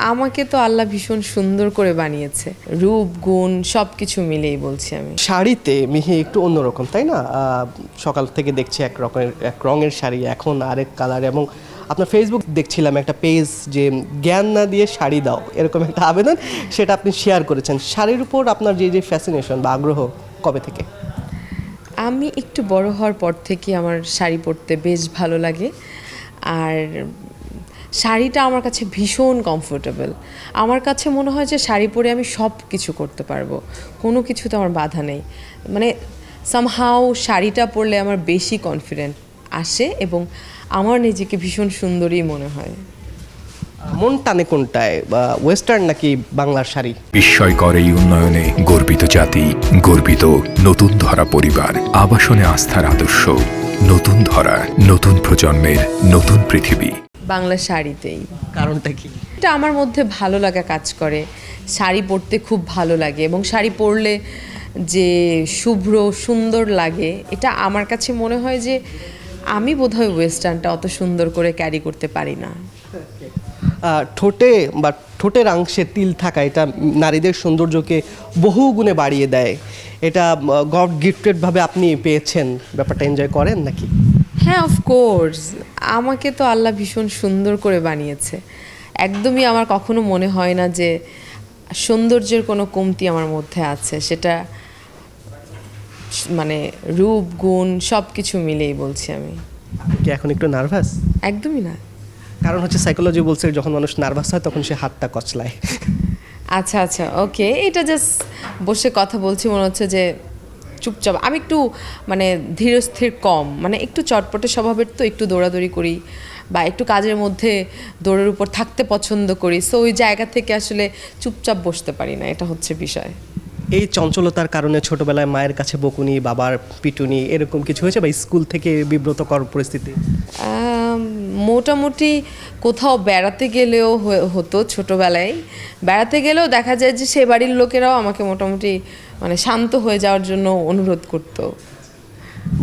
আমাকে তো আল্লাহ ভীষণ সুন্দর করে বানিয়েছে, রূপ গুণ সব কিছু মিলেই বলছি আমি। শাড়িতে মিহি একটু অন্যরকম, তাই না? সকাল থেকে দেখছি এক রঙের শাড়ি, এখন আরেক কালার। এবং আপনার ফেসবুক দেখছিলাম একটা পেজ, যে জ্ঞান না দিয়ে শাড়ি দাও, এরকম একটা আবেদন, সেটা আপনি শেয়ার করেছেন। শাড়ির উপর আপনার যে ফ্যাসিনেশন বা আগ্রহ কবে থেকে? আমি একটু বড় হওয়ার পর থেকে আমার শাড়ি পরতে বেশ ভালো লাগে। আর শাড়িটা আমার কাছে ভীষণ কমফোর্টেবল। আমার কাছে মনে হয় যে শাড়ি পরে আমি সব কিছু করতে পারবো, কোনো কিছুতে আমার বাধা নেই। মানে সামহাও শাড়িটা পরলে আমার বেশি কনফিডেন্ট আসে এবং আমার নিজেকে ভীষণ সুন্দরী মনে হয়। মন টানে কোনটায়, বা ওয়েস্টার্ন নাকি বাংলার শাড়ি? বিস্ময়কর এই উন্নয়নে গর্বিত জাতি, গর্বিত নতুন ধরা পরিবার, আবাসনে আস্থার আদর্শ, নতুন ধরা, নতুন প্রজন্মের নতুন পৃথিবী। বাংলা শাড়িতেই। কারণটা কি? এটা আমার মধ্যে ভালো লাগা কাজ করে, শাড়ি পরতে খুব ভালো লাগে এবং শাড়ি পরলে যে শুভ্র সুন্দর লাগে, এটা আমার কাছে মনে হয় যে আমি বোধহয় ওয়েস্টার্নটা অত সুন্দর করে ক্যারি করতে পারি না। ঠোঁটে বা ঠোঁটের অংশে তিল থাকা, এটা নারীদের সৌন্দর্যকে বহু গুণে বাড়িয়ে দেয়। এটা গড গিফটেডভাবে আপনি পেয়েছেন, ব্যাপারটা এনজয় করেন নাকি? হ্যাঁ, অফকোর্স। আমাকে তো আল্লাহ ভীষণ সুন্দর করে বানিয়েছে। একদমই আমার কখনো মনে হয় না যে সৌন্দর্যের কোনো কমতি আমার মধ্যে আছে। সেটা মানে রূপ গুণ সব কিছু মিলেই বলছি আমি। কি এখন একটু নার্ভাস? একদমই না। কারণ হচ্ছে সাইকোলজি বলছে যখন মানুষ নার্ভাস হয় তখন সে হাতটা কচলায়। আচ্ছা আচ্ছা, ওকে। এটা জাস্ট বসে কথা বলছি, মনে হচ্ছে যে চুপচাপ। আমি একটু মানে ধীরস্থির কম, মানে একটু চটপটে স্বভাবের, তো একটু দৌড়াদৌড়ি করি বা একটু কাজের মধ্যে দৌড়ের উপর থাকতে পছন্দ করি। সো ওই জায়গা থেকে আসলে চুপচাপ বসতে পারি না, এটা হচ্ছে বিষয়। এই চঞ্চলতার কারণে ছোটবেলায় মায়ের কাছে বকুনি, বাবার পিটুনি, এরকম কিছু হয়েছে, বা স্কুল থেকে বিব্রতকর পরিস্থিতি? মোটামুটি কোথাও বেড়াতে গেলেও হতো ছোটোবেলায়। বেড়াতে গেলেও দেখা যায় যে সে বাড়ির লোকেরাও আমাকে মোটামুটি মানে শান্ত হয়ে যাওয়ার জন্য অনুরোধ করতো।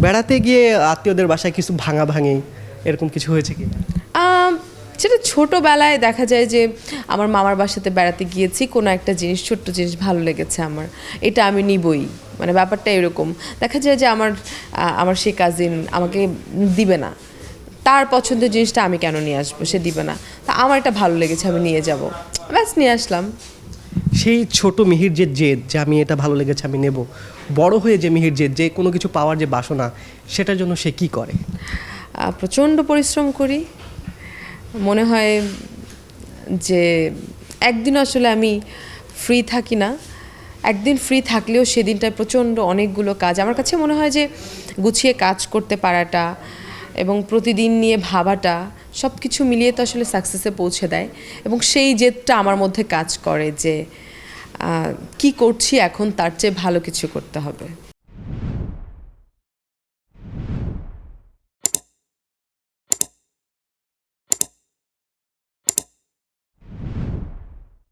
বেড়াতে গিয়ে আত্মীয়দের বাসায় কিছু ভাঙাভাঙি, এরকম কিছু হয়েছে কি? সেটা ছোটোবেলায় দেখা যায় যে আমার মামার বাসাতে বেড়াতে গিয়েছি, কোনো একটা জিনিস, ছোট্ট জিনিস ভালো লেগেছে আমার, এটা আমি নিবই, মানে ব্যাপারটা এরকম। দেখা যায় যে আমার সেই কাজিন আমাকে দিবে না, তার পছন্দের জিনিসটা আমি কেন নিয়ে আসবো, সে দিবে না, তা আমার এটা ভালো লেগেছে আমি নিয়ে যাব, ব্যাস নিয়ে আসলাম। সেই ছোট মিহির যে জেদ, যে আমি এটা ভালো লেগেছে আমি নেব, বড় হয়ে যে মিহির জেদ, যে কোনো কিছু পাওয়ার যে বাসনা, সেটার জন্য সে কি করে? প্রচণ্ড পরিশ্রম করি। মনে হয় যে একদিন আসলে আমি ফ্রি থাকি না, একদিন ফ্রি থাকলেও সেদিনটায় প্রচণ্ড অনেকগুলো কাজ। আমার কাছে মনে হয় যে গুছিয়ে কাজ করতে পারাটা এবং প্রতিদিন নিয়ে ভাবাটা, সব কিছু মিলিয়ে তো আসলে সাকসেসে পৌঁছে দেয়। এবং সেই জেদটা আমার মধ্যে কাজ করে যে কি করছি এখন, তার চেয়ে ভালো কিছু করতে হবে।